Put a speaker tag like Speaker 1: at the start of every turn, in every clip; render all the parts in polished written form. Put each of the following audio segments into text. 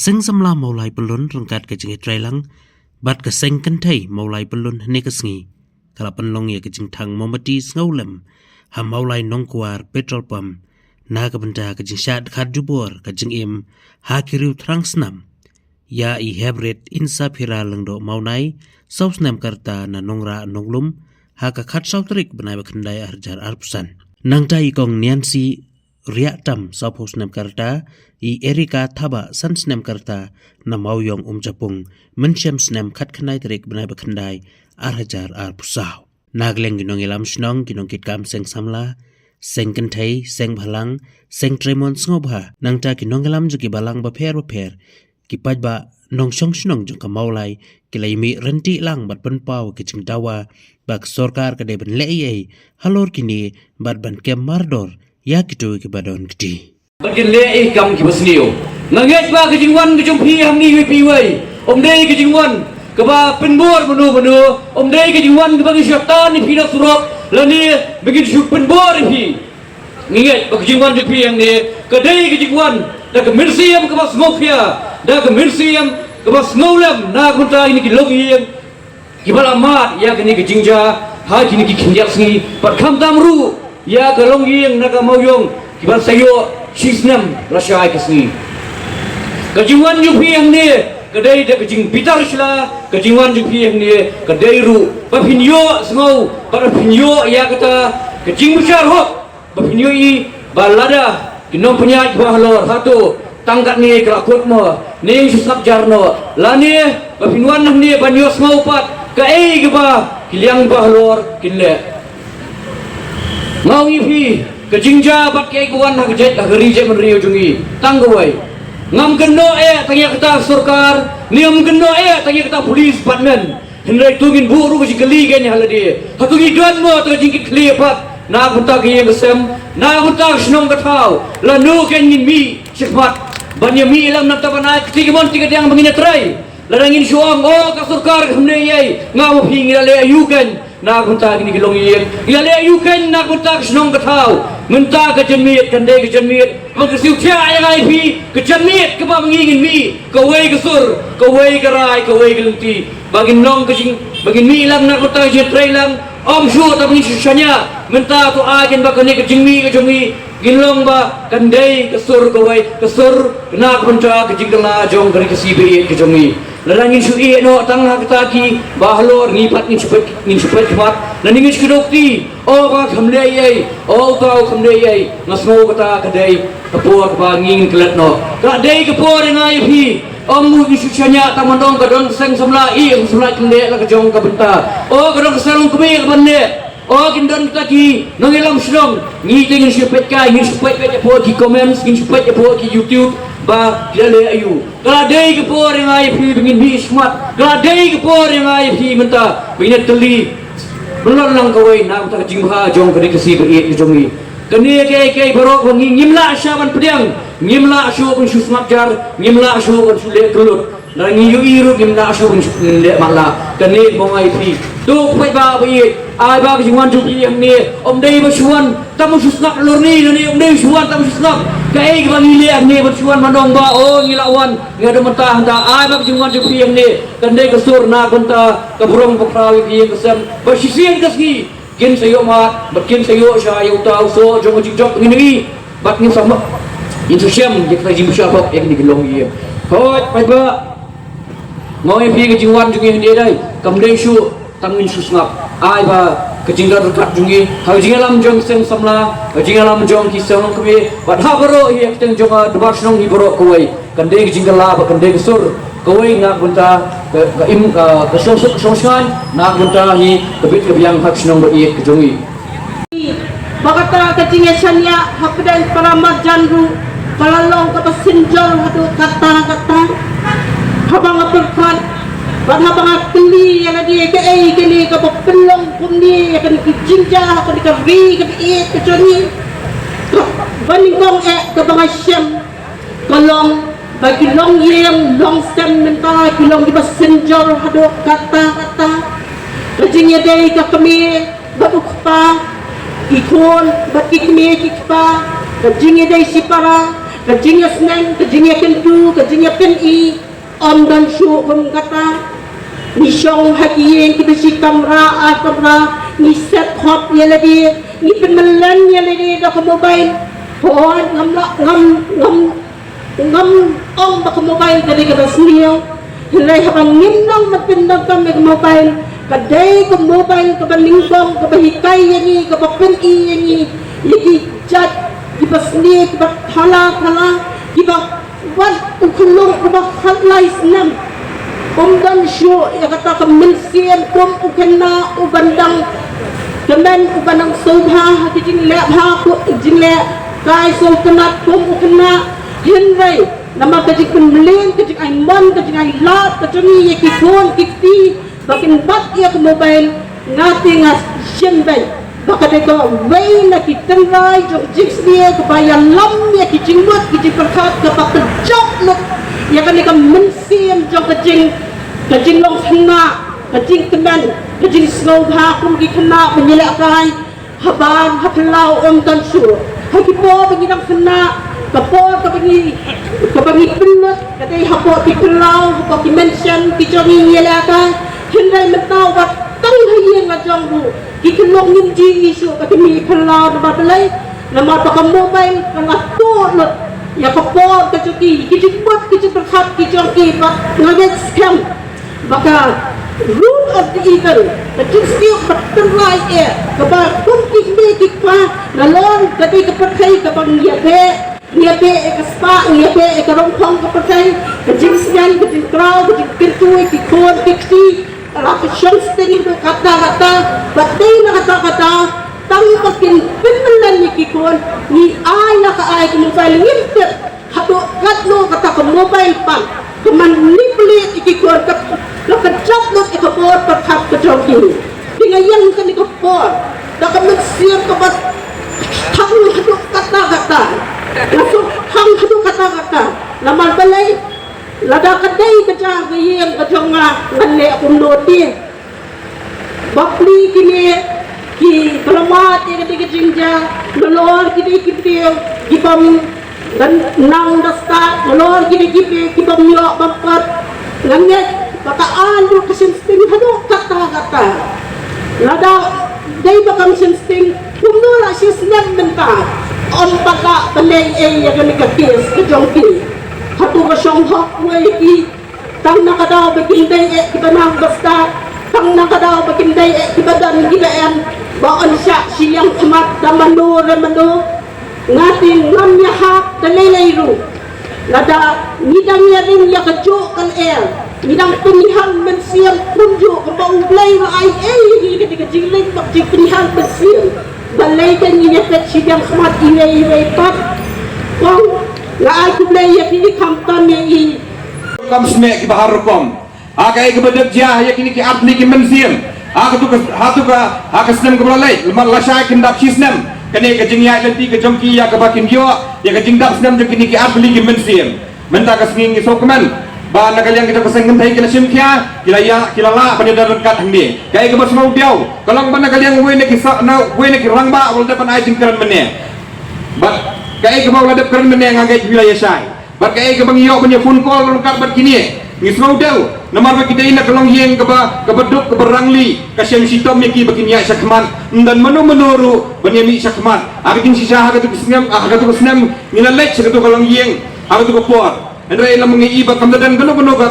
Speaker 1: seng samla maulai pelun rengkat ke jeng trailang bat ke seng kentai maulai pelun ne ke sngi kala penlong ya ke jeng thang momati sngaulem ha maulai nong kuar petrol pump na ka benda ke jeng shat khat jubor ke jeng im ha kiriu trang snam ya I hebret insa phira lengdo maunai saus nam karta na nongra nonglum ha ka khat sautrik benai bakhandai arjar arpusan nangta I kong Nancy Riatam sapos nam karta I Erika Thaba sans nam karta na mauyong japung mencem snam khat khanai trik benai bakhandai arjar arpusau nagleng ginong ilam snong ginong kitkam seng samla seng kentai seng bhalang seng tremon ngobha nangta ginong ilam juki balang ba pher ki pajba nong song snong jong kamaulai kilai mi renti lang bat penpau ki jing dawa bak sorkar ka deben lei halor kini bat ban kem mardor ya kitu ki badon kiti
Speaker 2: bakin lei kam ki basniu nganget ba ki jingwan ki jong pi ham ni pi wei dei ki jingwan ka ba penbor menu dei ki jingwan ka ba ki syaitan ni pi dak surok lani begin syuk penbor pi nginget ba ki jingwan ki pi yang ni ka dei ki jingwan dak mersiam ka ba smofia dak mersiam ka ba snolem na kunta ini ki logiem ki bala mat ya kini ki jingja ha kini ki khinjak sni pat kham tamru ya ka longieng na ka mauyong ki bal sayo sisnam rasyai kasni ka jingwan yu pi yang ni ka dei dak jing pitar shla ka jingwan yu pi yang ni ka dei ru pa pinyo smau pa pinyo ya kata ka jing besar hok pa pinyo I balada kinong penyaj bahlor hatu tangkat ni kerakut mo ning susap jarno lani bapinuan ni banyos mau pat ka ke ba kiliang bahlor kille ngau ipi ke jingja bat ke kuan ha jet ha geri je menrio jungi tanggawai ngam geno tanya kata sarkar niam geno tanya kata polis batmen hendai tungin buru ke geli gen haladi hatungi don mo to jingkit kli pat na kunta ke yang kesem na kunta snong katau la nu ken mi sikmat banyak mi ilam nak tapan tiga yang begini terai larangin suang ka sarkar hamne yai ngam ping le ayukan na kunta gini gelong yen le ayukan na kunta snong katau menta ke jenmiet kandai ke jenmiet mengkesiu tia yang ai pi ke jenmiet ke ba mengingin mi ke wei ke sur ke wei ke rai ke wei ke lenti bagi nong ke jing bagi mi ilam na kunta je trailang om shu ta bunyi susanya menta tu ajen ba kene ke jingmi ke jongi ginlong ba kandai kesur kawai kesur kena kunca ke jingla jong dari ke sibi ke jongi larangin su no tangha ketaki bahlor ngipat ni cepet cepat laning is kedokti ba khamle yai tau khamle yai ngasmo kata kadai kapur ba ngin keletno kadai kapur ngai phi mu ni susanya tamandong kadon seng samla samla kende la ke jong ka benta kadon sarung kemi ka bande kindon taki nongilam shlong ngi tingin supet kai ngi supet ke po ki comments ngi supet ke po ki YouTube ba dale ayu kadai ke po ngai phi bingin bi smart kadai ke po ngai phi menta bingin teli belon lang kawai na ta jingha jong ka dikasi ke jongi kene ke barok ngi ngimla syaban pedang ngimla asyu pun susmat jar ngimla asyu pun sule kelut ngi yu iru ngimla asyu pun le mala kene mongai phi tu pai ba bi ai ba jingwan ju pi yang ni dei ba suan tamu susnap lor ni dei suan tamu susnap ka ke ba ngi le ni ba suan manong ba ngilawan ngada mentah handa ai ba jingwan ju pi yang ni kene ke sur na kunta ka burung pokrawi pi ke sem ba sisian kasgi kin sayo mat bakin sayo sya yu tau so jong jok ngi bat ni sama insusiam je kita jim syabak yang digelong ye hot pai ba ngoi pi ke jingwan ju ngi dai kam dei su tangin susngap ai ba kejingga dekat jungi hal jingalam jong seng samla jingalam jong ki selong kwe bat ha baro hi teng jong debar snong hi baro kwe kande jinggala ba kande sur kwe na bunta ka im ka soskan na bunta hi kebit kebiang hak snong ba i kejungi
Speaker 3: bagata kejinga sanya hakdan paramat janru palalong ka pasinjol hatu kata habang apurkan habang akli yang dia ke kini ke pelong kumni akan kijinja akan dikari ke ke joni bandingkong ke bangasyam kolong bagi long yang long sem mental kilong di pasinjol hadu kata kejingnya dari ke kami babukpa ikon bat kikmi kikpa kejingnya dari sipara kajingnya senang, kajingnya kentu, kajingnya keni, om dan syu kata, ni syong hakiyen kita si kamera, ni set hot ya lagi, ni penmelan ya lagi dah ke mobile, hot ngam om bak mobile tadi kita seniau, hilai habang nginang matpindang kami ke mobile, kadai ke mobile ke balingkong ke bahikai yani ke bakpeni yani, yaki jat kita sendiri kita hala kita buat ukulung kita halai senam dan show ya kata ke mensian ukena ubandang kemen ubandang sobha kijing le ha ko kijing le kai so kena ukena henry nama kijing pembelian kijing ai mon kijing ai lat kijing yaki phone kiti bakin bat ya ke mobile ngati ngas shenben baka deko way na kitengay jok jiks dia kebaya lam ya kijingbut kijingperkat kepak kejok luk ya kan ika mensim jok kejing long kena kejing teman kejing snow hakum ki kena menyelakai haban hapelau dan su hakipo bengidang kena kapor kebangi pelut katai hapo ki pelau hapo ki mention ki jongi nyelakai henrai mentau wat tang hayeng la jongbu ikelong ninji isu kati mi kala na badalay na mapaka mobile na tulot ya kapor kacuki kijibot kijibot kijoki but ngaget scam baka rule of the evil the still but the right air kaba kumtik me kikpa na lon kati kapatay kapang nyabe ekaspa nyabe ekarongpong kapatay kajingsyan kajingkraw kajingkirtuy kikon kiksi Raksyong stingin ko kata-kata, batay na kata-kata, tangi makin pinmalan ni kikon, ni ay nakaay ko mobile ngintip, hato katlo kata ko mobile pang, kumaniplit ikikon, nakadjatlot ikapor pagkap kajoki. Dingayang ka ni kapor, nakamagsiyam ka ba, tangi hato kata-kata, tangi hato kata-kata, naman balay, lada kadai kaca gayeng kaconga ngalle akong noti bakli kini ki kalamat ya ketika jingja nolor kini kipil kipam dan nang dasta nolor kini kipam yo bampat nganget baka alu kasinsting hado kata-kata lada day bakam sinsting kumula siya sinag menta on baka balay ya kenika kis kajongki hatu ka siyang hakway ki tang nakadaw baginday kita nang basta tang nakadaw baginday kita dan gilaan baon siya siyang kamat damano remano ngating ngamya hap dalaylay lada nidang niya rin ya kajo kan nidang pinihang mensiyang kunjo kapauglay na ay hindi ka jiling magjikinihang mensiyang balay kan niya kat siyang kamat inay pat kung laay kublay yakini kamtan ni
Speaker 4: kam smek ki bahar kom akai ke bedak jah yakini ki apni ki mensiam hatu ka akasnem ke balai lemar lasai kindap sisnem kene ke jingya lenti ke jongki ya ke bakin yo ya ke jingdap snem yakini ki apni ki mensiam menta ka singin sokman ba nakaliang kita kesenggen thai kena simkia kilala panidar kat hangni kai ke basmau diau kalong ban nakaliang we ne ki rangba wal depan ai jingkaran mene ba kai ke mau ladap keren meneng ngagai wilayah sai bat kai ke bang yo punya phone call lengkap bat kini ngisau dau namar ba kita ina kelong yeng ke beduk ke berangli kasyam sitom yaki bakin ya sakman dan menuru banyami sakman akin sisa ha tu kesnem nilalek sakatu kelong yeng ha tu por andai ila mengi iba kamdan gano ka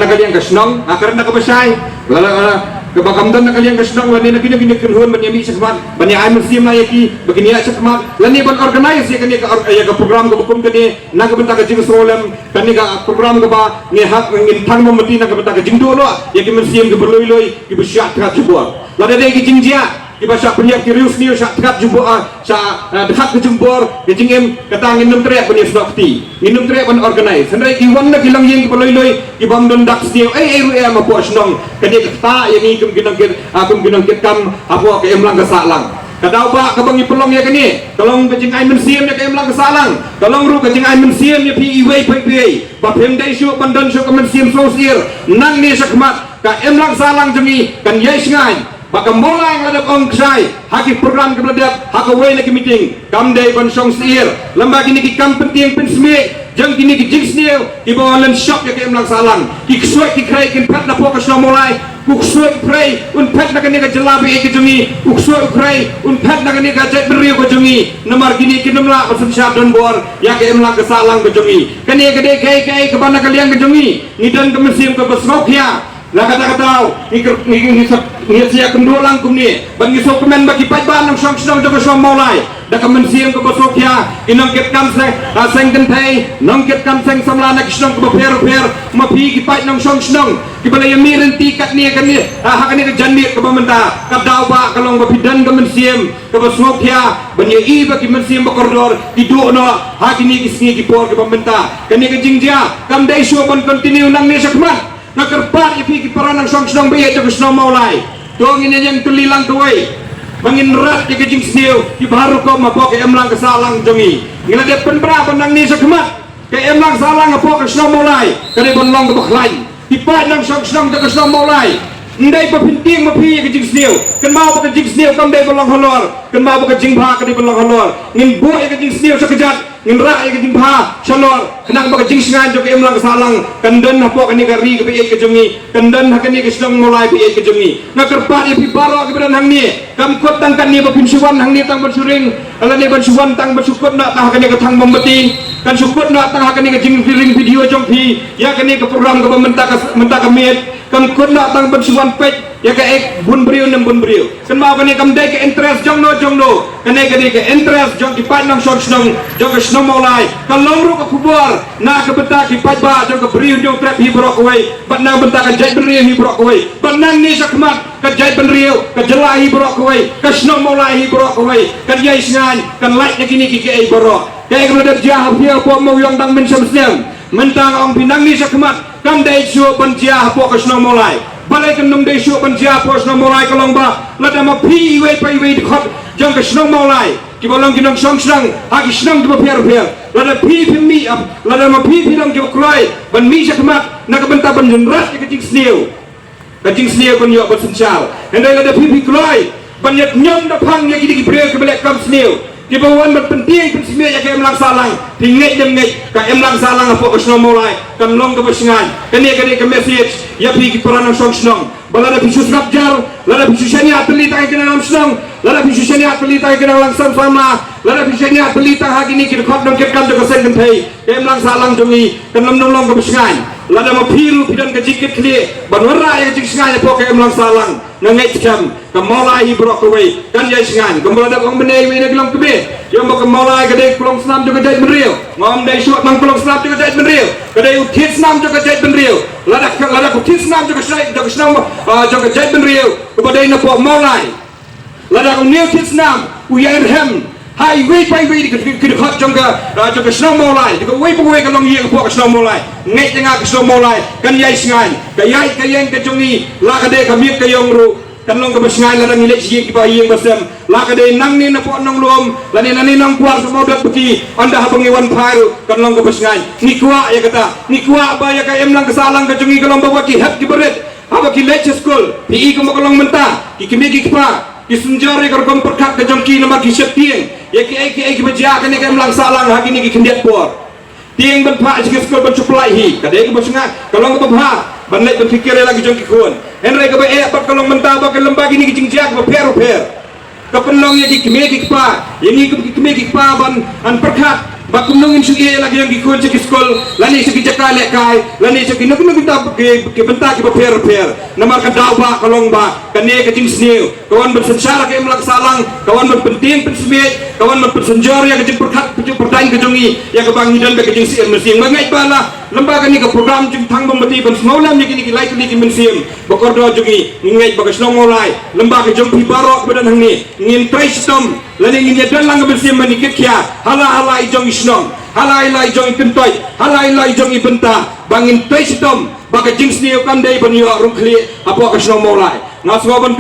Speaker 4: nakaliang kasnong akarna ka basai lala kebakamdan nakaliang kasnong lani nakini kenhuan banyami sakman banya ai musim na yaki bakin ya sakman lani ban organize yakani ka program ka bukum kani naga benta ka jing solam kani ka program ka ba ngi hak ngi thang mo mati naga benta ka jing do lo yaki musim ka berloi ki besyat ka jubor lada de ki jing jia ki basya punya ki rius ni syak kat jubor sa dekat ke jubor ki jing em katang inum trek bani snokti inum trek ban organize sendai ki wan na kilang yeng ki berloi ki bam don dak stiu ru ma po snong kani ka ta yani kum ginang kit kam apo ke emlang ka salang kadau ba ka bangi pelong ya kani tolong ke jing ai mensiam ya ke emlang ka salang tolong ru ke jing ai mensiam ya pi iwei pai ba phem dai syu pandan syu ka mensiam sosir nang ni sakmat ka emlang salang jengi kan yes ngai baka mulai ngadap ong ksai haki program ke beladap haka way lagi meeting kam day ban song siir lamba kini ki kam penting pensme jang kini ki jing sneo ki bawalan shop ya ke emlang salang ki ksoi ki krai kin pat na pokas no mulai uksoi krai un pat na kani ka jelabi ke jungi uksoi krai un pat na kani ka jait beriu ke jungi namar kini ki namla pasan syab don bor ya ke emlang ke salang ke jungi kani ke de kai ke bana kalian ke jungi ngidan ke mesim ke besmok ya la kata-kata ni siya kendulang kumni bagi so kemen bagi pajban nang song song joko song maulai da kemen siam ke bosokya inong ket kam seng kentai nong ket kam seng samlana kisong ke per mapi ki paj nang song song ki balay miren tikat ni kan ni hakani ke jandir ke pementa kap daw ba kalong bapidan kemen siam ke bosokya banya i bagi men siam bakordor tidu no hakini kisni ki por ke pementa kani ke jingja kam dai sho bon continue nang ni sakmat nakerpat ipi ki paranang song song bayi joko song maulai dong ini yang tulilang tuai bangin rat ke jing sniu ki baru ko mapok ke emlang kesalang jongi ngila de penbra panang ni sakmat ke emlang salang apok ke song maulai kare bonlong ke bakhlai ki pa nang song song joko song maulai ndai papinting mapi ke jing sniu kan mau ke jing sniu kam dai bonlong holor kan mau ke jing bha ke bonlong holor ngin bo ke jing sniu sakejat ngin ra ke jing bha shalor kenang ba ke jing singan joko emlang kesalang kandan apok ni kari ke pe ke jongi kandan hakani ke song maulai pe ke jongi nakerpat ipi baro ke beran hang ni kam kot tang kan ni ba pinsuan hang ni tang bersuring ala ni bersuan tang bersukut nak tang hakani ke tang membeti kan sukut nak tang hakani ke jing ring video jong pi ya kani ke program ke mentaka mit kam kun nak tang bersuan pet ya ke ek bun beriu nem bun beriu kan mau kani kam dai ke interest jong no kani ke interest jong ki pat nang short snong jong ke snong maulai kan long ru ke kubur na ke beta ki pat ba jong ke beriu jong trap hi brok wei bat nang beta ke jai beriu hi brok wei bat nang ni sakmat ke jai beriu ke jelai hi brok wei ke snong maulai hi brok wei kan yai sngan kan like kini ki ke ai borok kai ke dak jah hia po mau yong dang men sem mentang ong pinang ni sakmat kam dai shu ban jah po ke snong maulai balai kan num dai shu ban jah po snong maulai kalong ba la da ma pi wei pai wei khot jong ke snong maulai ki bolong ki nong song snong ha ki snong tu per la da pi mi ap la da ma pi long ki kloi ban mi sakmat nak benta ban jenrat ke jing sniu kon yo ban senchal endai la da pi kloi ban yet nyom da phang ya ki di bre ke belek kam sniu ki bawan ban penting pensmia ya ke emlang salang tinggai dem ngai ka emlang salang apa kesno mulai kan long ke besingan kene ke message ya pi ki paranang song snong balada bisu snap jar lada bisu shania atli ta ke nam snong lada bisu shania atli ta ke lang sam sama lada bisu shania atli ta ha kini ki khot dong ke kam de ko sen kan thei ke emlang salang jongi kan lam long ke besingan lada ma piru pidan ke jikit kli banwara ya jik singan ya po ke emlang salang ngai tikam ka mulai hi brok wei kan ya singan ka balada ong benei wei ne glong ke be yo mo ka mulai ke dei klong snam de ke dei benriu ngom dei suat mang klong snam de ke dei benriu ke dei utit snam de ke dei benriu lada utit snam de ke sai de ke snam jo ke dei benriu ke badai na po mulai lada ong new tit snam u ya hem hai wei pai wei ke khot jong ke snam mulai ke wei po wei ke long ye ke po ke snam mulai ngai tengah ke snam mulai kan yai singan ka yai ka yang ke jongi la ka dei ka mi ke yong ru kan long ke besingai la ngilek sigi ki ba yeng basem la ka dei nang ni na po nong lom la ni nani nang kuar sa modat beki anda ha pengiwan pharu kan long ke besingai ni kuwa ya kata ni kuwa ba ya ka em lang kesalang ke jongi kalong ba ki hap ki beret ha ba ki lech school pi ko mo kalong menta ki kimi ki pa ki sunjare kar kom perkat ke jongki nama ki sep tieng ya ki baja ka ni ka em lang salang ha kini ki kendiat por tieng ban pa ki school ban supply hi ka dei ko besingai kalong ko ba ban lek ban fikir lagi jongki kuon henry ka ba pat kalong menta ba ke lembagi ni ki jingjak ba per ka penlong ya ki kimi ki pa yani ki kimi ki pa ban an perkat ba kumnongin sugi lagi yang gikon sa kiskol lani sa kijakale kai lani sa kinagta ke benta ki per namar ka daw ba kalong ba kane ka jing sniu kawan bersengsara ke emlak salang kawan berpenting pensmit kawan bersenjor ya ke jing perkat pertain ke jongi ya ke bangidan ke jing siem mesing mangai pala lembaga ni ke program jing thang bombati ban semaulam ni kini ki like ni ki mensim bokordo jongi ngai bagas nong mulai lembaga jong pi barok badan hang ni ngin trai sistem lani ngin dan lang bersim mani kya hala jong snong halai lai jong kentoi halai lai jong ibenta bangin trai sistem baga jing sniu kan dei ban yo rung khli apo ka snong mulai ngaswa ban